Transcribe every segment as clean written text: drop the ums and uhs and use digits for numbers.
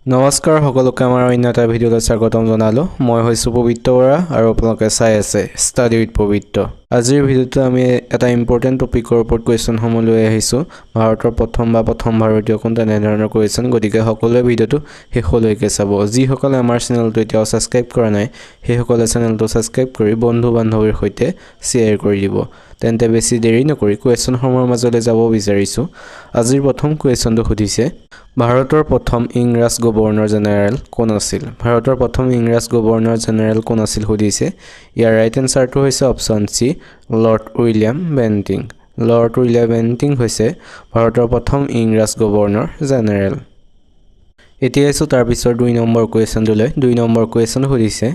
নমস্কাৰ সকলোকে আমাৰ অন্য এটা ভিডিঅ'লৈ স্বাগতম জনালো মই হৈছো পবিত্ৰ বৰা আৰু আপোনালোকে চাই আছে ষ্টাডি উইথ পবিত্ৰ আজিৰ ভিডিঅ'টো আমি এটা ইম্পৰ্টেন্ট টপিকৰ ওপৰত কোৱেশ্চন সমূহ লৈ আহিছো ভাৰতৰ প্ৰথম ভাৰতীয় কোন তেনেধৰণৰ কোৱেশ্চন গতিকে সকলোৱে ভিডিঅ'টো শেষলৈকে চাব যি সকলে আমাৰ চেনেলটো এতিয়াও সাবস্ক্ৰাইব কৰা নাই সেই সকলে চেনেলটো সাবস্ক্ৰাইব কৰি বন্ধু বান্ধৱীৰ সৈতে শ্বেয়াৰ কৰি দিব তেন্তে বেছি দেৰি নকৰি কোৱেশ্চন সমূহৰ মাজলৈ যাব বিচাৰিছো আজিৰ প্ৰথম কোৱেশ্চনটো সুধিছে ভাৰতৰ প্ৰথম ইংৰাজ গভৰ্ণৰ জেনেৰেল কোন আছিল ভাৰতৰ প্ৰথম ইংৰাজ গভৰ্ণৰ জেনেৰেল কোন আছিল সুধিছে ইয়াৰ ৰাইট এনসাৰটো হৈছে option C Lord William Bentinck Lord William Bentinck হৈছে ভাৰতৰ প্ৰথম ইংৰাজ গভৰ্ণৰ জেনেৰেল এতিয়া এসো তাৰ পিছৰ 2 নম্বৰ কোৱেশ্চনটোলৈ 2 নম্বৰ কোৱেশ্চন সুধিছে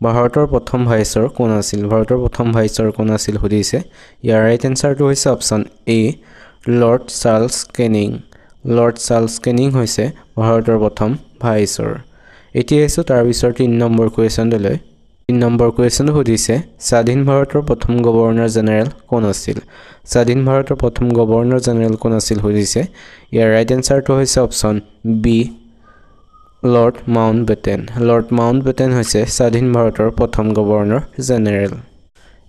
ভাৰতৰ প্ৰথম ভাইসৰ কোন আছিল ভাৰতৰ প্ৰথম ভাইসৰ কোন আছিল সুধিছে ইয়াৰ ৰাইট এনসাৰটো হৈছে option A Lord Charles Canning Lord Charles Canning হৈছে ভাৰতৰ প্ৰথম ভাইসৰ এতিয়া এসো তাৰ পিছৰ 3 নম্বৰ কোৱেশ্চনটোলৈ 3 নম্বৰ কোৱেশ্চন সুধিছে স্বাধীন ভাৰতৰ প্ৰথম গভৰ্ণৰ জেনেৰেল কোন আছিল স্বাধীন ভাৰতৰ প্ৰথম গভৰ্ণৰ জেনেৰেল কোন আছিল সুধিছে ইয়াৰ ৰাইট এনসাৰটো হৈছে অপচন বি লৰ্ড মাউণ্টবেটেন হৈছে স্বাধীন ভাৰতৰ প্ৰথম গভৰ্ণৰ জেনেৰেল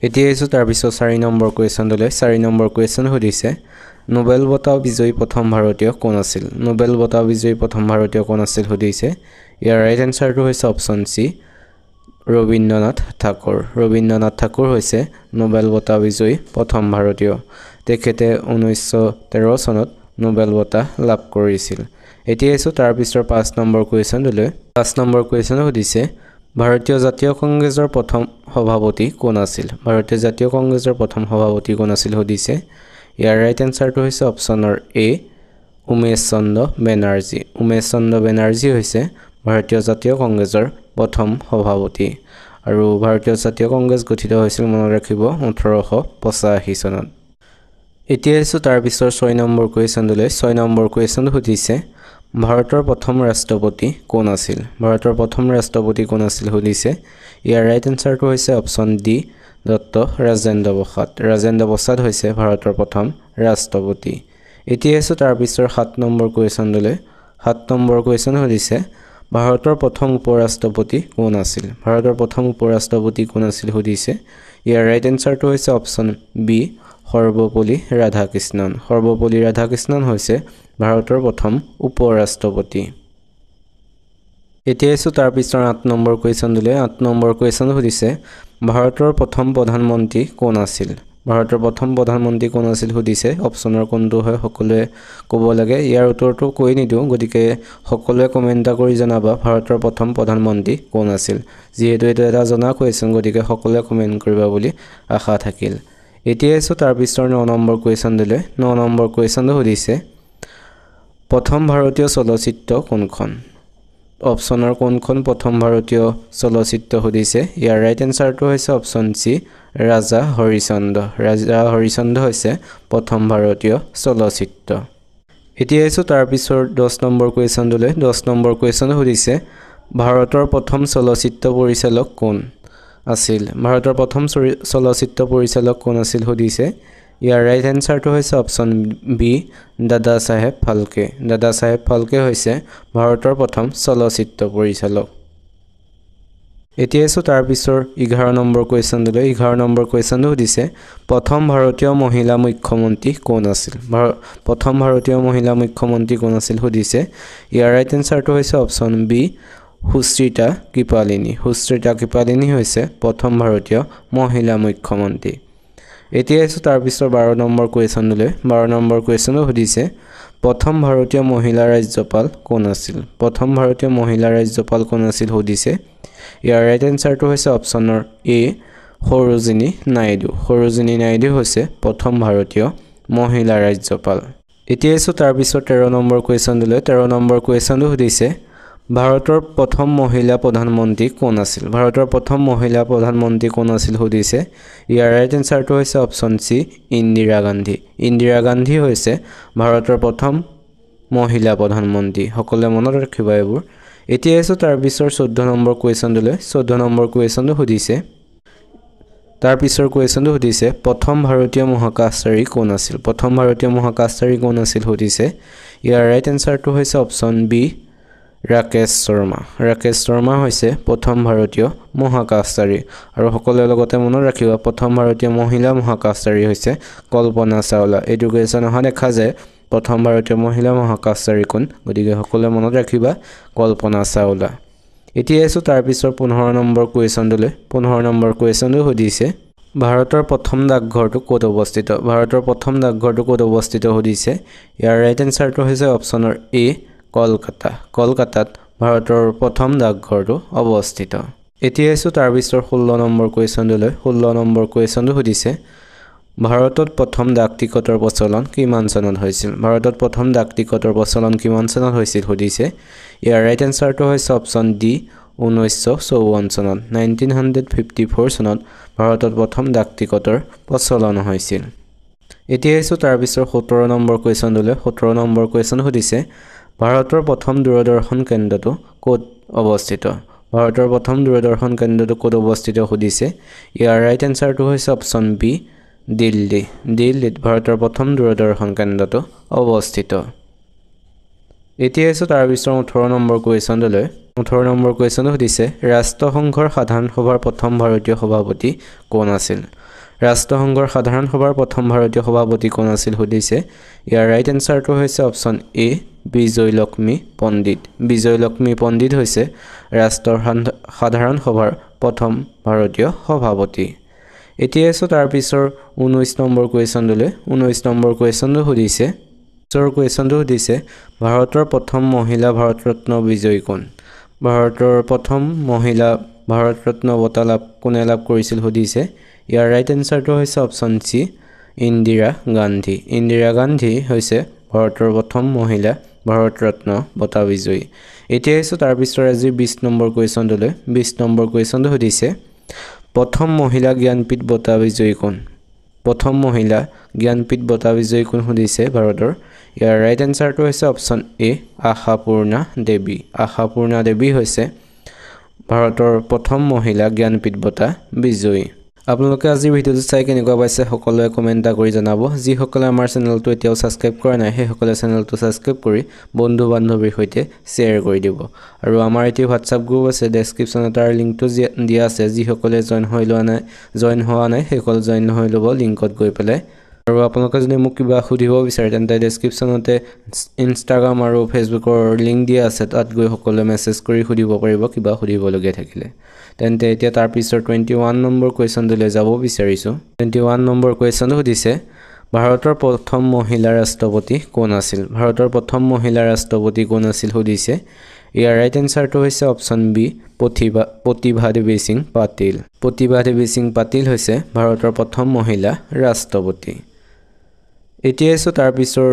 এতিয়া এসো তাৰ পিছৰ 4 নম্বৰ কোৱেশ্চনটোলৈ 4 নম্বৰ কোৱেশ্চন সুধিছে নোবেল বঁটা বিজয়ী প্ৰথম ভাৰতীয় কোন আছিল নোবেল বঁটা বিজয়ী প্ৰথম ভাৰতীয় কোন আছিল সুধিছে ইয়াৰ ৰাইট এনসাৰটো হৈছে অপচন সি ৰবীন্দ্ৰনাথ ঠাকুৰ হৈছে নোবেল বঁটা বিজয়ী প্ৰথম ভাৰতীয় তেখেতে 1913 চনত নোবেল বঁটা লাভ কৰিছিল এতিয়া এসো তাৰ পিছৰ 5 নম্বৰ কোৱেশ্চনটোলৈ 5 নম্বৰ কোৱেশ্চন সুধিছে ভাৰতীয় জাতীয় কংগ্ৰেছৰ প্ৰথম সভাপতি কোন আছিল ভাৰতীয় জাতীয় কংগ্ৰেছৰ প্ৰথম সভাপতি কোন আছিল সুধিছে ইয়াৰ ৰাইট এনসাৰটো হৈছে অপচনৰ এ উমেশ চন্দ্ৰ বেনাৰ্জী হৈছে ভাৰতীয় জাতীয় কংগ্ৰেছৰ প্ৰথম সভাপতি আৰু ভাৰতীয় জাতীয় কংগ্ৰেছ গঠিত হৈছিল মনত ৰাখিব 1885 চনত এতিয়া এসো তাৰ পিছৰ 6 নম্বৰ কোৱেশ্চনটোলৈ 6 নম্বৰ কোৱেশ্চন সুধিছে ভাৰতৰ প্ৰথম ৰাষ্ট্ৰপতি কোন আছিল ভাৰতৰ প্ৰথম ৰাষ্ট্ৰপতি কোন আছিল সুধিছে ইয়াৰ ৰাইট এনসাৰটো হৈছে option D doctor Rajendra Prasad হৈছে ভাৰতৰ প্ৰথম ৰাষ্ট্ৰপতি এতিয়া এসো তাৰ পিছৰ 7 নম্বৰ কোৱেশ্চনটোলৈ 7 নম্বৰ কোৱেশ্চন সুধিছে ভাৰতৰ প্ৰথম উপৰাষ্ট্ৰপতি কোন আছিল ভাৰতৰ প্ৰথম উপৰাষ্ট্ৰপতি কোন আছিল সুধিছে ইয়াৰ ৰাইট এনসাৰটো হৈছে অপচন বি সৰ্বপল্লী ৰাধাকৃষ্ণন হৈছে ভাৰতৰ প্ৰথম উপৰাষ্ট্ৰপতি এতিয়া এসো তাৰ পিছৰ 8 নম্বৰ কোৱেশ্চনটোলৈ 8 নম্বৰ কোৱেশ্চন সুধিছে ভাৰতৰ প্ৰথম প্ৰধানমন্ত্ৰী কোন আছিল ভাৰতৰ প্ৰথম প্ৰধানমন্ত্ৰী কোন আছিল সুধিছে অপচনৰ কোনটো হয় সকলোৱে ক'ব লাগে ইয়াৰ উত্তৰটো কৈ নিদিও গতিকে সকলোৱে কমেন্ট কৰি জনাবা ভাৰতৰ প্ৰথম প্ৰধানমন্ত্ৰী কোন আছিল যিহেতু এটা জনা কোৱেশ্চন গতিকে সকলোৱে কমেন্ট কৰিবা বুলি আশা থাকিল এতিয়া এসো তাৰ পিছৰ 9 নম্বৰ কোৱেশ্চনটোলৈ 9 নম্বৰ কোৱেশ্চন সুধিছে প্ৰথম ভাৰতীয় চলচ্চিত্ৰ কোনখন অপচনৰ কোনখন প্ৰথম ভাৰতীয় চলচ্চিত্ৰ সুধিছে ইয়াৰ ৰাইট এনসাৰটো হৈছে অপচন সি ৰাজা হৰিচন্দ্ৰ হৈছে প্ৰথম ভাৰতীয় চলচ্চিত্ৰ এতিয়া এসো তাৰ পিছৰ 10 নম্বৰ কোৱেশ্চনটোলৈ 10 নম্বৰ কোৱেশ্চন সুধিছে ভাৰতৰ প্ৰথম চলচ্চিত্ৰ পৰিচালক কোন আছিল ভাৰতৰ প্ৰথম চলচ্চিত্ৰ পৰিচালক কোন আছিল সুধিছে ইয়াৰ ৰাইট এনসাৰটো হৈছে অপচন বি দাদা সাহেব ফালকে হৈছে ভাৰতৰ প্ৰথম চলচ্চিত্ৰ পৰিচালক এতিয়া এসো তাৰ পিছৰ 11 নম্বৰ কোৱেশ্চনটোলৈ 11 নম্বৰ কোৱেশ্চনটো সুধিছে প্ৰথম ভাৰতীয় মহিলা মুখ্যমন্ত্ৰী কোন আছিল প্ৰথম ভাৰতীয় মহিলা মুখ্যমন্ত্ৰী কোন আছিল সুধিছে ইয়াৰ ৰাইট এনসাৰটো হৈছে অপচন বি সুশ্ৰিতা কৃপালিনী হৈছে প্ৰথম ভাৰতীয় মহিলা মুখ্যমন্ত্ৰী এতিয়া এসো তাৰ পিছৰ 12 নম্বৰ কোৱেশ্চনটোলৈ 12 নম্বৰ কোৱেশ্চনটো সুধিছে প্ৰথম ভাৰতীয় মহিলা ৰাজ্যপাল কোন আছিল প্ৰথম ভাৰতীয় মহিলা ৰাজ্যপাল কোন আছিল সুধিছে ইয়াৰ ৰাইট এনসাৰটো হৈছে অপচনৰ এ সৰোজিনী নাইডু হৈছে প্ৰথম ভাৰতীয় মহিলা ৰাজ্যপাল এতিয়া এসো তাৰ পিছৰ 13 নম্বৰ কোৱেশ্চনটোলৈ 13 নম্বৰ কোৱেশ্চনটো সুধিছে ভাৰতৰ প্ৰথম মহিলা প্ৰধানমন্ত্ৰী কোন আছিল ভাৰতৰ প্ৰথম মহিলা প্ৰধানমন্ত্ৰী কোন আছিল সুধিছে ইয়াৰ ৰাইট এনসাৰটো হৈছে অপচন সি ইন্দিৰা গান্ধী হৈছে ভাৰতৰ প্ৰথম মহিলা প্ৰধানমন্ত্ৰী সকলোৱে মনত ৰাখিবা এইবোৰ এতিয়া এসো তাৰ পিছৰ 14 নম্বৰ কোৱেশ্চনটোলৈ 14 নম্বৰ কোৱেশ্চনটো সুধিছে তাৰ পিছৰ কোৱেশ্চনটো সুধিছে প্ৰথম ভাৰতীয় মহাকাশচাৰী কোন আছিল সুধিছে ইয়াৰ ৰাইট এনসাৰটো হৈছে অপচন বি ৰাকেশ শৰ্মা হৈছে প্ৰথম ভাৰতীয় মহাকাশচাৰী আৰু সকলোৰে লগতে মনত ৰাখিবা প্ৰথম ভাৰতীয় মহিলা মহাকাশচাৰী হৈছে কল্পনা চাওলা এডুকেশ্যন অহা দেখা যায় প্ৰথম ভাৰতীয় মহিলা মহাকাশচাৰী কোন গতিকে সকলোৱে মনত ৰাখিবা কল্পনা চাওলা এতিয়া এসো তাৰ পিছৰ 15 নম্বৰ কোৱেশ্যনলৈ 15 নম্বৰ কোৱেশ্যনটো সুধিছে ভাৰতৰ প্ৰথম ডাকঘৰটো ক'ত অৱস্থিত ভাৰতৰ প্ৰথম ডাকঘৰটো ক'ত অৱস্থিত সুধিছে ইয়াৰ ৰাইট এনসাৰটো হৈছে অপচনৰ এ কলকাতাত ভাৰতৰ প্ৰথম ডাকঘৰটো অৱস্থিত এতিয়া এসো তাৰ পিছৰ 16 নম্বৰ কোৱেশ্যনলৈ 16 নম্বৰ কোৱেশ্যনটো সুধিছে ভাৰতত প্ৰথম ডাক টিকটৰ প্ৰচলন কিমান চনত হৈছিল ভাৰতত প্ৰথম ডাক টিকটৰ প্ৰচলন কিমান চনত হৈছিল সুধিছে ইয়াৰ ৰাইট এনসাৰটো হৈছে অপচন ডি 1954 চনত 1954 চনত ভাৰতত প্ৰথম ডাক টিকটৰ প্ৰচলন হৈছিল এতিয়া এসো তাৰ পিছৰ 17 নম্বৰ কোৱেশ্যনলৈ 17 নম্বৰ কোৱেশ্যন সুধিছে ভাৰতৰ প্ৰথম দূৰদৰ্শন কেন্দ্ৰটো ক'ত অৱস্থিত ভাৰতৰ প্ৰথম দূৰদৰ্শন কেন্দ্ৰটো ক'ত অৱস্থিত সুধিছে ইয়াৰ ৰাইট এনসাৰটো হৈছে অপচন বি দিল্লীত ভাৰতৰ প্ৰথম দূৰদৰ্শন কেন্দ্ৰটো অৱস্থিত এতিয়া এসো তাৰ পিছৰ 18 নম্বৰ কোৱেশ্যনলৈ 18 নম্বৰ কোৱেশ্যন সুধিছে ৰাষ্ট্ৰসংঘৰ সাধাৰণ সভাৰ প্ৰথম ভাৰতীয় সভাপতি কোন আছিল ৰাষ্ট্ৰসংঘৰ সাধাৰণ সভাৰ প্ৰথম ভাৰতীয় সভাপতি কোন আছিল সুধিছে ইয়াৰ ৰাইট এনসাৰটো হৈছে অপচন এ বিজয়লক্ষ্মী পণ্ডিত হৈছে ৰাষ্ট্ৰৰ সাধাৰণ সভাৰ প্ৰথম ভাৰতীয় সভাপতি এতিয়া এসো তাৰ পিছৰ 19 নম্বৰ কোৱেশ্যনলৈ 19 নম্বৰ কোৱেশ্যনটো সুধিছে ভাৰতৰ প্ৰথম মহিলা ভাৰতৰত্ন বিজয়ী কোন ভাৰতৰ প্ৰথম মহিলা ভাৰতৰত্ন বঁটা কোনে লাভ কৰিছিল সুধিছে ইয়াৰ ৰাইট এনসাৰটো হৈছে অপচন সি ইন্দিৰা গান্ধী হৈছে ভাৰতৰ প্ৰথম মহিলা ভাৰতৰত্ন বঁটা বিজয়ী এতিয়া এসো তাৰ পিছৰ আজি 20 নম্বৰ কোৱেশ্যনলৈ 20 নম্বৰ কোৱেশ্যনটো সুধিছে প্ৰথম মহিলা জ্ঞানপীঠ বঁটা বিজয়ী কোন সুধিছে ভাৰতৰ ইয়াৰ ৰাইট এনসাৰটো হৈছে অপচন এ আশাপূৰ্ণা দেৱী হৈছে ভাৰতৰ প্ৰথম মহিলা জ্ঞানপীঠ বঁটা বিজয়ী আপোনালোকে আজি ভিডিওটো চাই কেনেকুৱা পাইছে সকলোৱে কমেন্ট কৰি জনাব যিসকলে আমাৰ চেনেলটো এতিয়াও সাবস্ক্ৰাইব কৰা নাই সেই সকলে চেনেলটো সাবস্ক্ৰাইব কৰি বন্ধু বান্ধৱীৰ সৈতে শেয়াৰ কৰি দিব আৰু আমাৰ এটি WhatsApp গ্ৰুপ আছে ডেসক্ৰিপচনত তাৰ লিংকটো দিয়া আছে যিসকলে জয়েন হোৱা নাই সেইসকল জয়েন হৈ ল'ব লিংকত গৈ পেলাই আৰু আপোনালোকে যদি মোক কিবা সুধিব বিচাৰে তেন্তে ডেসক্ৰিপচনতে ইনষ্টাগ্ৰাম আৰু ফেচবুকৰ লিংক দিয়া আছে তাত গৈ সকলোৱে মেছেজ কৰি সুধিব পাৰিব কিবা সুধিবলগীয়া থাকিলে তেন্তে এতিয়া তাৰ পিছৰ 21 নম্বৰ কোৱেশ্যনলৈ যাব বিচাৰিছো 21 নম্বৰ কোৱেশ্যনটো সুধিছে ভাৰতৰ প্ৰথম মহিলা ৰাষ্ট্ৰপতি কোন আছিল সুধিছে ইয়াৰ ৰাইট এনসাৰটো হৈছে অপচন বি প্ৰতিভা দেৱী সিং পাটিল হৈছে ভাৰতৰ প্ৰথম মহিলা ৰাষ্ট্ৰপতি এতিয়া এসো তাৰ পিছৰ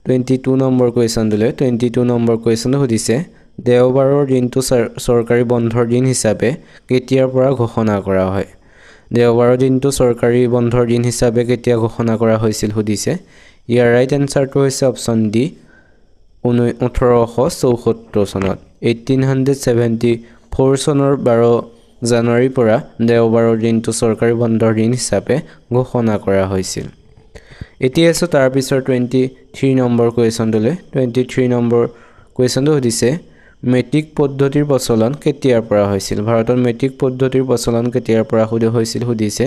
22 নম্বৰ কোৱেশ্যনলৈ 22 নম্বৰ কোৱেশ্যনটো সুধিছে দেওবাৰৰ দিনটো চৰকাৰী বন্ধৰ দিন হিচাপে কেতিয়াৰ পৰা ঘোষণা কৰা হয় দেওবাৰৰ দিনটো চৰকাৰী বন্ধৰ দিন হিচাপে কেতিয়া ঘোষণা কৰা হৈছিল সুধিছে ইয়াৰ ৰাইট এনসাৰটো হৈছে অপচন ডি 1874 চনত 1874 চনৰ 12 জানুৱাৰীৰ পৰা দেওবাৰৰ দিনটো চৰকাৰী বন্ধৰ দিন হিচাপে ঘোষণা কৰা হৈছিল এতিয়া এসো তাৰ পিছৰ 23 নম্বৰ কোৱেশ্যনলৈ 23 নম্বৰ কোৱেশ্যনটো সুধিছে মেট্ৰিক পদ্ধতিৰ প্ৰচলন কেতিয়াৰ পৰা হৈছিল ভাৰতৰ মেট্ৰিক পদ্ধতিৰ প্ৰচলন কেতিয়াৰ পৰা হৈছিল সুধিছে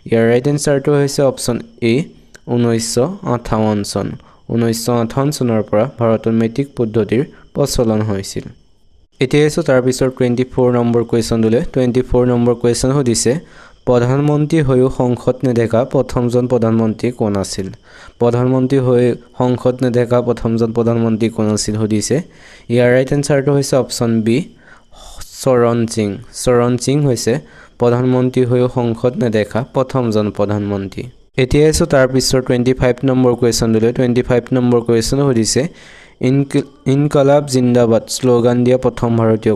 ইয়াৰ ৰাইট এনসাৰটো হৈছে অপচন এ 1958 চনৰ পৰা ভাৰতৰ মেট্ৰিক পদ্ধতিৰ প্ৰচলন হৈছিল এতিয়া এসো তাৰ পিছৰ 24 নম্বৰ কোৱেশ্যনলৈ 24 নম্বৰ কোৱেশ্যন সুধিছে প্ৰধানমন্ত্ৰী হৈও সংসদ নেদেখা প্ৰথমজন প্ৰধানমন্ত্ৰী কোন আছিল সুধিছে ইয়াৰ ৰাইট এনসাৰটো হৈছে অপচন বি চৰণ সিং হৈছে প্ৰধানমন্ত্ৰী হৈও সংসদ নেদেখা প্ৰথমজন প্ৰধানমন্ত্ৰী এতিয়া এসো তাৰ পিছৰ 25 নম্বৰ কোৱেশ্যনলৈ 25 নম্বৰ কোৱেশ্যন সুধিছে ইনকলাব জিন্দাবাদ স্লোগান দিয়া প্ৰথম ভাৰতীয়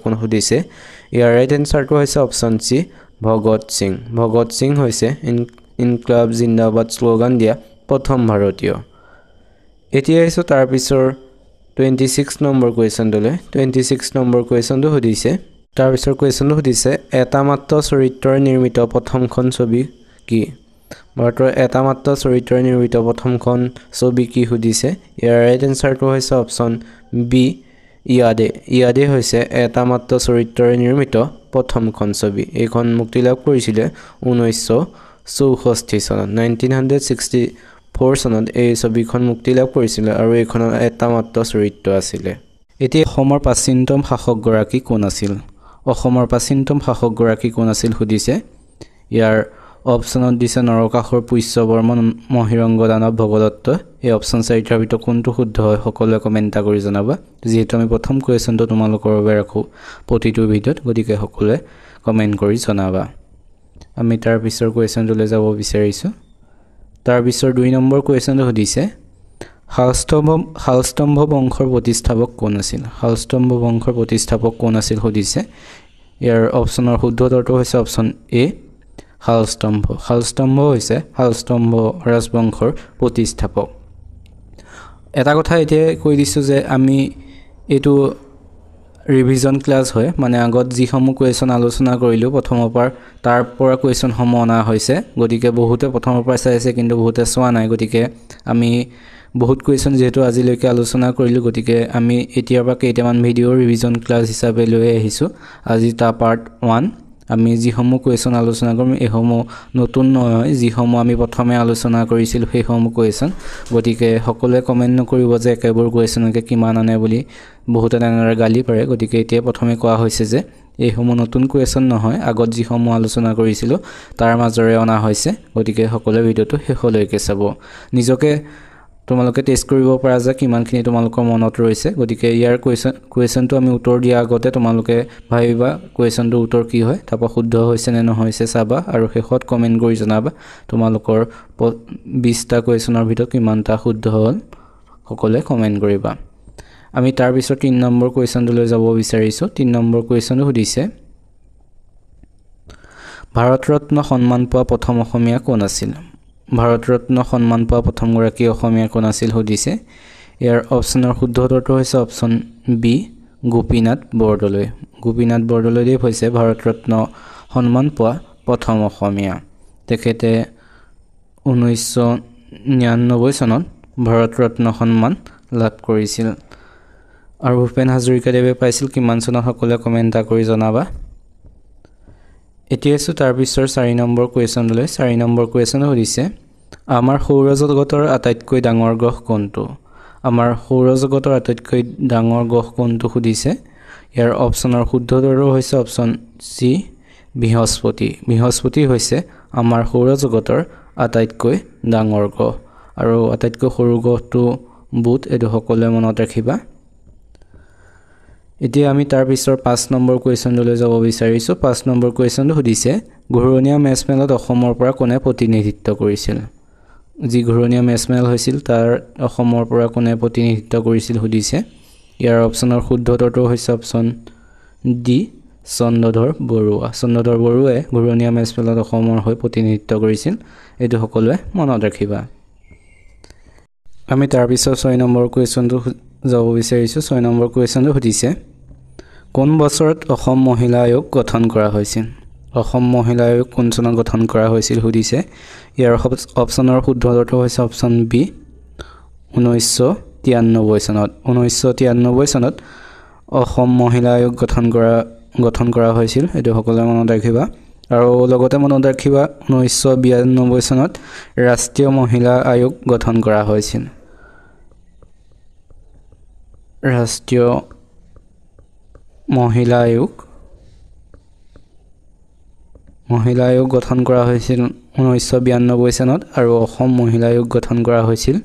কোন সুধিছে ইয়াৰ ৰাইট এনসাৰটো হৈছে অপচন সি ভগত সিং হৈছে ইনকলাব জিন্দাবাদ স্লোগান দিয়া প্ৰথম ভাৰতীয় এতিয়া এসো তাৰ পিছৰ 26 নম্বৰ কোৱেশ্যনলৈ 26 নম্বৰ কোৱেশ্যনটো সুধিছে তাৰ পিছৰ কোৱেশ্যনটো সুধিছে এটা মাত্ৰ চৰিত্ৰৰ নিৰ্মিত প্ৰথমখন ছবি কি ভাৰতৰ এটা মাত্ৰ চৰিত্ৰৰে নিৰ্মিত প্ৰথমখন ছবি কি সুধিছে ইয়াৰ ৰাইট এনসাৰটো হৈছে অপচন বি ইয়াদে ইয়াদে হৈছে এটা মাত্ৰ চৰিত্ৰৰে নিৰ্মিত প্ৰথমখন ছবি এইখন মুক্তি লাভ কৰিছিল 1964 চনত 1964 চনত এই ছবিখন মুক্তি লাভ কৰিছিল আৰু এইখনৰ এটা মাত্ৰ চৰিত্ৰ আছিল এতিয়া অসমৰ প্ৰাচীনতম শাসকগৰাকী কোন আছিল অসমৰ প্ৰাচীনতম শাসকগৰাকী কোন আছিল সুধিছে ইয়াৰ অপচনত দিছে নৰকাসুৰ পুষ্যবৰ্মন মহিৰংগ দানৱ ভগদত্ত এই অপচন চাৰিটাৰ ভিতৰত কোনটো শুদ্ধ হয় সকলোৱে কমেন্ট কৰি জনাবা যেহেতু আমি প্ৰথম কোৱেশ্চনটো তোমালোকৰ বাবে ৰাখো প্ৰতিটো ভিডিঅ'ত গতিকে সকলোৱে কমেন্ট কৰি জনাবা আমি তাৰ পিছৰ কোৱেশ্চনটোলৈ যাব বিচাৰিছো তাৰ পিছৰ 2 নম্বৰ কোৱেশ্চনটো সুধিছে শালস্তম্ভ বংশৰ প্ৰতিষ্ঠাপক কোন আছিল শালস্তম্ভ বংশৰ প্ৰতিষ্ঠাপক কোন আছিল সুধিছে ইয়াৰ অপচনৰ শুদ্ধ উত্তৰটো হৈছে অপচন এ শালস্তম্ভ হৈছে শালস্তম্ভ ৰাজবংশৰ প্ৰতিষ্ঠাপক এটা কথা এতিয়া কৈ দিছো যে আমি এটো ৰিভিজন ক্লাস হয় মানে আগত যি সমূহ কোৱেশ্চন আলোচনা কৰিলো প্ৰথমৰ পৰা তাৰ পৰা কোৱেশ্চন সমূহ অনা হৈছে গতিকে বহুতে প্ৰথমৰ পৰা চাইছে কিন্তু বহুতে চোৱা নাই গতিকে আমি বহুত কোৱেশ্চন যেহেতু আজিলৈকে আলোচনা কৰিলো গতিকে আমি এতিয়াৰ পৰা কেইটামান ভিডিও ৰিভিজন ক্লাস হিচাপে লৈ আহিছো আজি তা পাৰ্ট 1 আমি যি সমূহ কোৱেশ্চন আলোচনা কৰিম এই সমূহ নতুন নহয় যি সমূহ আমি প্ৰথমে আলোচনা কৰিছিল সেই সমূহ কোৱেশ্চন গতিকে সকলোৱে কমেন্ট নকৰিব যে একেবোৰ কোৱেশ্চনকে কিমান আনে বুলি বহুত এনেৰে গালি পাৰে গতিকে এতিয়া প্ৰথমে কোৱা হৈছে যে এই সমূহ নতুন কোৱেশ্চন নহয় আগত যি সমূহ আলোচনা কৰিছিল তাৰ মাজৰে অনা হৈছে গতিকে সকলোৱে ভিডিওটো শেষলৈকে চাব নিজকে তোমালোকে টেষ্ট কৰিব পৰা যে কিমানখিনি তোমালোকৰ মনত ৰৈছে গতিকে ইয়াৰ কোৱেশ্চনটো আমি উত্তৰ দিয়া আগতে তোমালোকে ভাবিবা কোৱেশ্চনটো উত্তৰ কি হয় তাপা শুদ্ধ হৈছে নে নহৈছে চাবা আৰু শেষত কমেন্ট কৰি জনাবা তোমালোকৰ 20টা কোৱেশ্চনৰ ভিতৰত কিমানটা শুদ্ধ হ'ল সকলোৱে কমেন্ট কৰিবা আমি তাৰ পিছত 3 নম্বৰ কোৱেশ্চনটোলৈ যাব বিচাৰিছো 3 নম্বৰ কোৱেশ্চনটো সুধিছে ভাৰত ৰত্ন সন্মান পোৱা প্ৰথম অসমীয়া কোন আছিল ভাৰত ৰত্ন সন্মান পোৱা প্ৰথম গৰাকী অসমীয়া কোন আছিল সুধিছে ইয়াৰ অপচনৰ শুদ্ধ উত্তৰটো হৈছে অপচন বি গোপীনাথ বৰদলৈ হৈছে ভাৰত ৰত্ন সন্মান পোৱা প্ৰথম অসমীয়া তেখেতে 1999 চনত ভাৰত ৰত্ন সন্মান লাভ কৰিছিল আৰু ভূপেন হাজৰিকাদেৱে পাইছিল কিমান চনত সকলোৱে কমেন্ট কৰি জনাবা এতিয়াছো তাৰ পিছৰ 4 নম্বৰ কোৱেশ্চনলৈ 4 নম্বৰ কোৱেশ্চন সুধিছে আমাৰ সৌৰজগতৰ আটাইতকৈ ডাঙৰ গ্ৰহ কোনটো আমাৰ সৌৰজগতৰ আটাইতকৈ ডাঙৰ গ্ৰহ কোনটো সুধিছে ইয়াৰ অপচনৰ শুদ্ধ উত্তৰ হৈছে অপচন সি বৃহস্পতি হৈছে আমাৰ সৌৰজগতৰ আটাইতকৈ ডাঙৰ গ্ৰহ আৰু আটাইতকৈ সৰু গ্ৰহটো বুধ এটো সকলোৱে মনত ৰাখিবা এতিয়া আমি তাৰ পিছৰ 5 নম্বৰ কোৱেশ্চনলৈ যাব বিচাৰিছো 5 নম্বৰ কোৱেশ্চনটো সুধিছে ঘূৰণীয়া মেছমেলত অসমৰ পৰা কোনে প্ৰতিনিধিত্ব কৰিছিল যি ঘূৰণীয়া মেছমেল হৈছিল তাৰ অসমৰ পৰা কোনে প্ৰতিনিধিত্ব কৰিছিল সুধিছে ইয়াৰ অপচনৰ শুদ্ধ উত্তৰটো হৈছে অপচন ডি চন্দ্ৰধৰ বৰুৱাই ঘূৰণীয়া মেছমেলত অসমৰ হৈ প্ৰতিনিধিত্ব কৰিছিল এটো সকলোৱে মনত ৰাখিবা আমি তাৰ পিছৰ 6 নম্বৰ কোৱেশ্চনটো যাব বিচাৰিছো 6 নম্বৰ কোৱেশ্চনটো সুধিছে কোন বছৰত অসম মহিলা আয়োগ গঠন কৰা হৈছিল অসম মহিলা আয়োগ কোন চনত গঠন কৰা হৈছিল সুধিছে ইয়াৰ অপচনৰ শুদ্ধ উত্তৰটো হৈছে অপচন বি 1993 চনত অসম মহিলা আয়োগ গঠন কৰা হৈছিল এটো সকলোৱে মনত ৰাখিবা আৰু লগতে মনত ৰাখিবা 1992 চনত ৰাষ্ট্ৰীয় মহিলা আয়োগ গঠন কৰা হৈছিল ৰাষ্ট্ৰীয় মহিলা আয়োগ গঠন কৰা হৈছিল 1992 চনত আৰু অসম মহিলা আয়োগ গঠন কৰা হৈছিল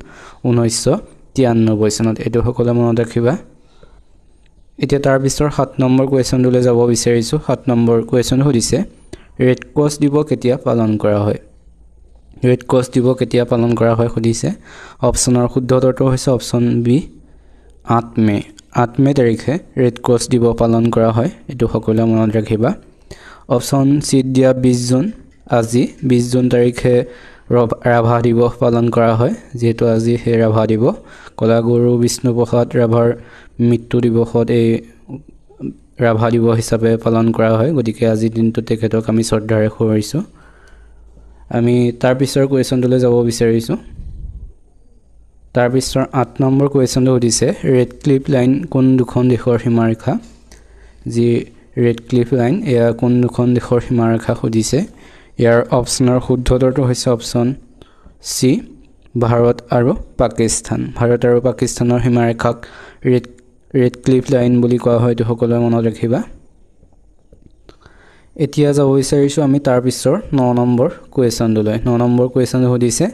1993 চনত এটো সকলোৱে মনত ৰাখিবা এতিয়া তাৰ পিছৰ 7 নম্বৰ কোৱেশ্চনলৈ যাব বিচাৰিছো 7 নম্বৰ কোৱেশ্চন সুধিছে ৰেড ক্ৰছ দিৱস কেতিয়া পালন কৰা হয় সুধিছে অপচনৰ শুদ্ধ উত্তৰটো হৈছে অপচন বি 8 মে তাৰিখে ৰেড ক্ৰছ দিৱস পালন কৰা হয় এটো সকলোৱে মনত ৰাখিবা অপচন সি দিয়া 20 জুন আজি 20 জুন তাৰিখে ৰাভা দিৱস পালন কৰা হয় যেহেতু আজি হে ৰাভা দিৱস কলাগুৰু বিষ্ণুপ্ৰসাদ ৰাভাৰ মৃত্যু দিৱসত এই ৰাভা দিৱস হিচাপে পালন কৰা হয় গতিকে আজি দিনটো তেখেতক আমি শ্ৰদ্ধাৰে সোঁৱৰিছো আমি তাৰ পিছৰ কুৱেশ্যনটোলৈ যাব বিচাৰিছোঁ তাৰ পিছৰ 8 নম্বৰ কুৱেশ্যনটো সুধিছে ৰেড ক্লিফ লাইন কোন দুখন দেশৰ সীমাৰেখা যি ৰেড ক্লিফ লাইন এয়া কোন দুখন দেশৰ সীমাৰেখা সুধিছে ইয়াৰ অপচনৰ শুদ্ধ উত্তৰটো হৈছে অপচন সি ভাৰত আৰু পাকিস্তান ভাৰত আৰু পাকিস্তানৰ সীমাৰেখাক ৰেড ক্লিফ লাইন বুলি কোৱা হয় এটো সকলোৱে মনত ৰাখিবা এতিয়া যাব বিচাৰিছো আমি তাৰ পিছৰ 9 নম্বৰ কুৱেশ্যনটোলৈ 9 নম্বৰ কুৱেশ্যনটো সুধিছে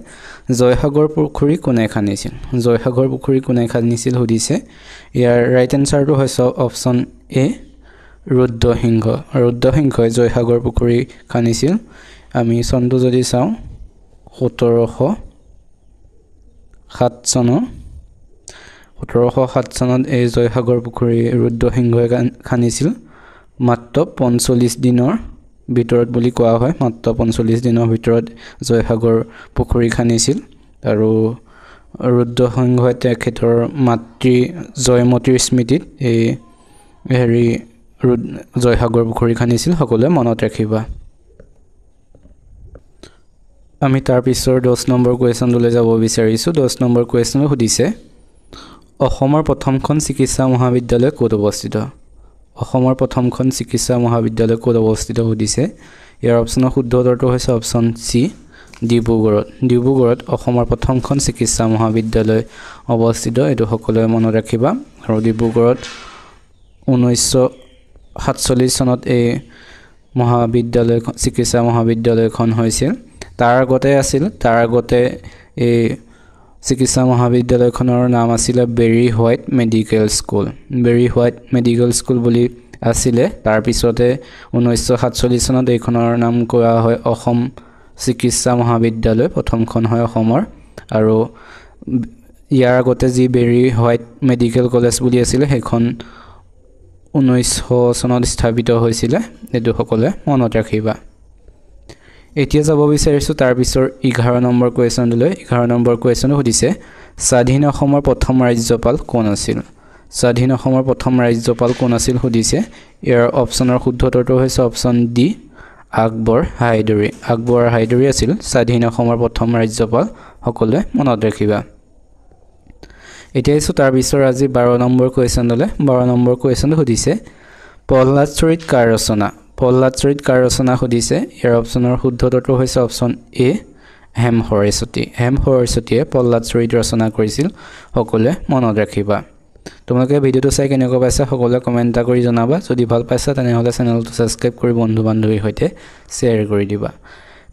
জয়সাগৰ পুখুৰী কোনে খান্দিছিল জয়সাগৰ পুখুৰী কোনে খান্দিছিল সুধিছে ইয়াৰ ৰাইট এনসাৰটো হৈছে অপচন এ ৰুদ্ৰসিংহই জয়সাগৰ পুখুৰী খান্দিছিল আমি চনটো যদি চাও 1707 চনত এই জয়সাগৰ পুখুৰী ৰুদ্ৰসিংহই খান্দিছিল মাত্ৰ 45 দিনৰ ভিতৰত বুলি কোৱা হয় মাত্ৰ 45 দিনৰ ভিতৰত জয়সাগৰ পুখুৰী খান্দিছিল আৰু ৰুদ্ৰসিংহই তেখেতৰ মাতৃ জয়মতীৰ স্মৃতিত এই জয়সাগৰ পুখুৰী খান্দিছিল সকলোৱে মনত ৰাখিবা আমি তাৰ পিছৰ 10 নম্বৰ কুৱেশ্যনটোলৈ যাব বিচাৰিছো 10 নম্বৰ কুৱেশ্যনটো সুধিছে অসমৰ প্ৰথমখন চিকিৎসা মহাবিদ্যালয় ক'ত অৱস্থিত অসমৰ প্ৰথমখন চিকিৎসা মহাবিদ্যালয় ক'ত অৱস্থিত সুধিছে ইয়াৰ অপচনৰ শুদ্ধ উত্তৰটো হৈছে অপচন সি ডিব্ৰুগড়ত অসমৰ প্ৰথমখন চিকিৎসা মহাবিদ্যালয় অৱস্থিত এটো সকলোৱে মনত ৰাখিবা আৰু ডিব্ৰুগড়ত 1947 চনত এই চিকিৎসা মহাবিদ্যালয়খন হৈছিল তাৰ আগতে এই চিকিৎসা মহাবিদ্যালয়খনৰ নাম আছিল বেৰি হোৱাইট মেডিকেল স্কুল বুলি আছিল তাৰ পিছতে 1947 চনত এইখনৰ নাম কোৱা হয় অসম চিকিৎসা মহাবিদ্যালয় প্ৰথমখন হয় অসমৰ আৰু ইয়াৰ আগতে যি বেৰি হোৱাইট মেডিকেল কলেজ বুলি আছিল সেইখন 1900 চনত স্থাপিত হৈছিল এটো সকলোৱে মনত ৰাখিবা এতিয়া যাব বিচাৰিছো তাৰ পিছৰ 11 নম্বৰ কুৱেশ্যনলৈ 11 নম্বৰ কুৱেশ্যন সুধিছে স্বাধীন অসমৰ প্ৰথম ৰাজ্যপাল কোন আছিল সুধিছে ইয়াৰ অপচনৰ শুদ্ধ উত্তৰটো হৈছে অপচন ডি আকবৰ হায়দৰী আছিল স্বাধীন অসমৰ প্ৰথম ৰাজ্যপাল সকলোৱে মনত ৰাখিবা এতিয়া ইছো তাৰ পিছৰ আজি 12 নম্বৰ কুৱেশ্যনলৈ 12 নম্বৰ কুৱেশ্যন সুধিছে প্ৰহ্লাদ চৰিত কাৰ ৰচনা সুধিছে ইয়াৰ অপচনৰ শুদ্ধ উত্তৰটো হৈছে অপচন এ হেম সৰস্বতীয়ে প্ৰহ্লাদ চৰিত ৰচনা কৰিছিল সকলোৱে মনত ৰাখিবা তোমালোকে ভিডিওটো চাই কেনেকুৱা পাইছা সকলোৱে কমেন্ট কৰি জনাবা যদি ভাল পাইছা তেনেহলে চেনেলটো সাবস্ক্ৰাইব কৰি বন্ধু বান্ধৱীৰ সৈতে শ্বেয়াৰ কৰি দিবা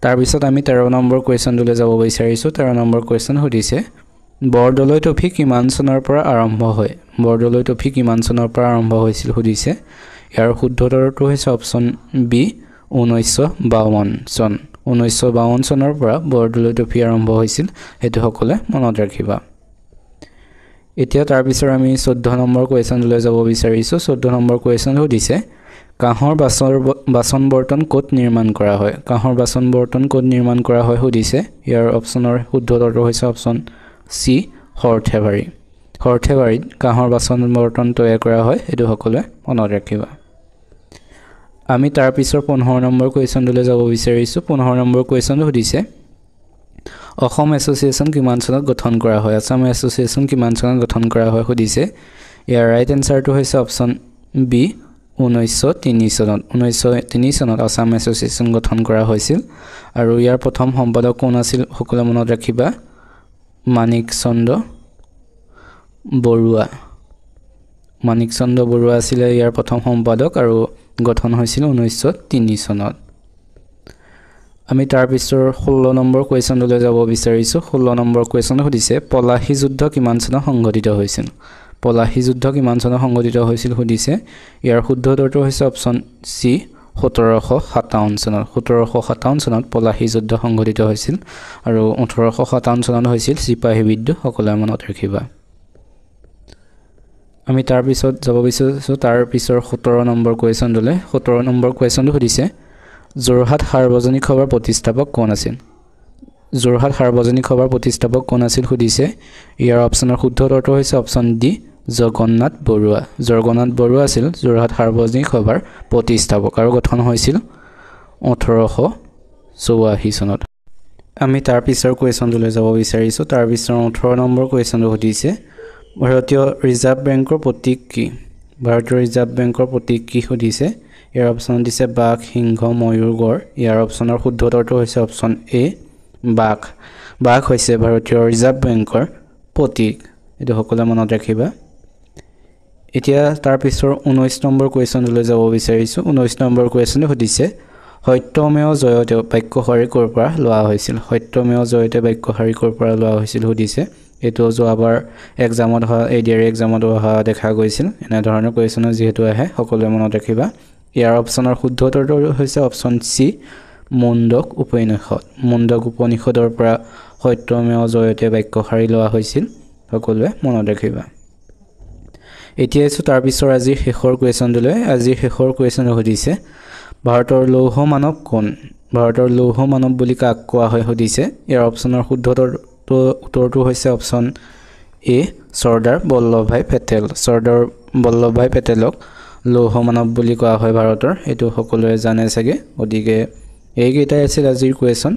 তাৰ পিছত আমি 13 নম্বৰ কুৱেশ্যনলৈ যাব বিচাৰিছো 13 নম্বৰ কুৱেশ্যন সুধিছে বৰদলৈ ট্ৰফী কিমান চনৰ পৰা আৰম্ভ হৈছিল সুধিছে ইয়াৰ শুদ্ধ উত্তৰটো হৈছে অপচন বি 1952 চনৰ পৰা বৰদলৈ ট্ৰফী আৰম্ভ হৈছিল এটো সকলোৱে মনত ৰাখিবা এতিয়া তাৰ পিছৰ আমি 14 নম্বৰ কুৱেশ্যনলৈ যাব বিচাৰিছো 14 নম্বৰ কুৱেশ্যন সুধিছে কাঁহৰ বাচন বৰ্তন ক'ত নিৰ্মাণ কৰা হয় সুধিছে ইয়াৰ অপচনৰ শুদ্ধ উত্তৰটো হৈছে অপচন সি সৰ্থেবাৰীত কাঁহৰ বাচন বৰ্তন তৈয়াৰ কৰা হয় এটো সকলোৱে মনত ৰাখিবা আমি তাৰ পিছৰ 15 নম্বৰ কুৱেশ্যনলৈ যাব বিচাৰিছো 15 নম্বৰ কুৱেশ্যন সুধিছে অসম এছ'চিয়েশ্যন কিমান চনত গঠন কৰা হয় সুধিছে ইয়াৰ ৰাইট এনসাৰটো হৈছে অপচন বি 1903 চনত আসাম এছ'চিয়েশ্যন গঠন কৰা হৈছিল আৰু ইয়াৰ প্ৰথম সম্পাদক কোন আছিল সকলোৱে মনত ৰাখিবা মানিক চন্দ্ৰ বৰুৱা আছিল ইয়াৰ প্ৰথম সম্পাদক আৰু গঠন হৈছিল 1903 চনত আমি তাৰ পিছৰ 16 নম্বৰ কুৱেশ্যনলৈ যাব বিচাৰিছো 16 নম্বৰ কুৱেশ্যন সুধিছে পলাশী যুদ্ধ কিমান চনত সংঘটিত হৈছিল সুধিছে ইয়াৰ শুদ্ধ উত্তৰটো হৈছে অপচন সি 1757 চনত পলাশী যুদ্ধ সংঘটিত হৈছিল আৰু 1857 চনত হৈছিল চিপাহী বিদ্ৰোহ সকলোৱে মনত ৰাখিবা আমি তাৰ পিছত যাব বিচাৰিছো তাৰ পিছৰ 17 নম্বৰ কুৱেশ্যনলৈ 17 নম্বৰ কুৱেশ্যনটো সুধিছে যোৰহাট সাৰ্বজনিক সভাৰ প্ৰতিষ্ঠাপক কোন আছিল সুধিছে ইয়াৰ অপচনৰ শুদ্ধ উত্তৰটো হৈছে অপচন ডি জগন্নাথ বৰুৱা আছিল যোৰহাট সাৰ্বজনিক সভাৰ প্ৰতিষ্ঠাপক আৰু গঠন হৈছিল 1884 চনত আমি তাৰ পিছৰ কুৱেশ্যনটোলৈ যাব বিচাৰিছোঁ। তাৰ পিছৰ 18 নম্বৰ কুৱেশ্যনটো সুধিছে ভাৰতীয় ৰিজাৰ্ভ বেংকৰ প্ৰতীক কি? ভাৰতীয় ৰিজাৰ্ভ বেংকৰ প্ৰতীক কি সুধিছে। ইয়াৰ অপশ্যন দিছে বাঘ, সিংহ, ময়ূৰ, গড়। ইয়াৰ অপশ্যনৰ শুদ্ধ উত্তৰটো হৈছে অপশ্যন এ বাঘ। বাঘ হৈছে ভাৰতীয় ৰিজাৰ্ভ বেংকৰ প্ৰতীক। এইটো সকলোৱে মনত ৰাখিবা। এতিয়া তাৰ পিছৰ 19 নম্বৰ কুৱেশ্যনটোলৈ যাব বিচাৰিছোঁ। 19 নম্বৰ কুৱেশ্যনটো সুধিছে সত্যমেৱ জয়তে বাক্যশাৰী ক'ৰ পৰা লোৱা হৈছিল? সত্যমেৱ জয়তে বাক্যশাৰী ক'ৰ পৰা লোৱা হৈছিল সুধিছে। এইটো যোৱাবাৰ এক্সামত ADR এক্সামত অহা দেখা গৈছিল। এনেধৰণৰ কুৱেশ্যনো যিহেতু আহে সকলোৱে মনত ৰাখিবা। ইয়াৰ অপশ্যনৰ শুদ্ধ উত্তৰটো হৈছে অপশ্যন চি মুণ্ডক উপনিষদ। মুণ্ডক উপনিষদৰ পৰা সত্যমেৱ জয়তে বাক্যশাৰী লোৱা হৈছিল। সকলোৱে মনত ৰাখিবা। এতিয়া আছোঁ তাৰ পিছৰ আজিৰ শেষৰ কুৱেশ্যনটোলৈ। আজিৰ শেষৰ কুৱেশ্যনটো সুধিছে ভাৰতৰ লৌহ মানৱ কোন? ভাৰতৰ লৌহ মানৱ বুলি কাক কোৱা হয় সুধিছে। ইয়াৰ অপশ্যনৰ শুদ্ধ উত্তৰটো হৈছে অপশ্যন এ চৰ্দাৰ বল্লভভাই পেটেল। চৰ্দাৰ বল্লভভাই পেটেলক লৌহ মানৱ বুলি কোৱা হয় ভাৰতৰ। এইটো সকলোৱে জানে চাগে। গতিকে এইকেইটাই আছিল আজিৰ কুৱেশ্যন।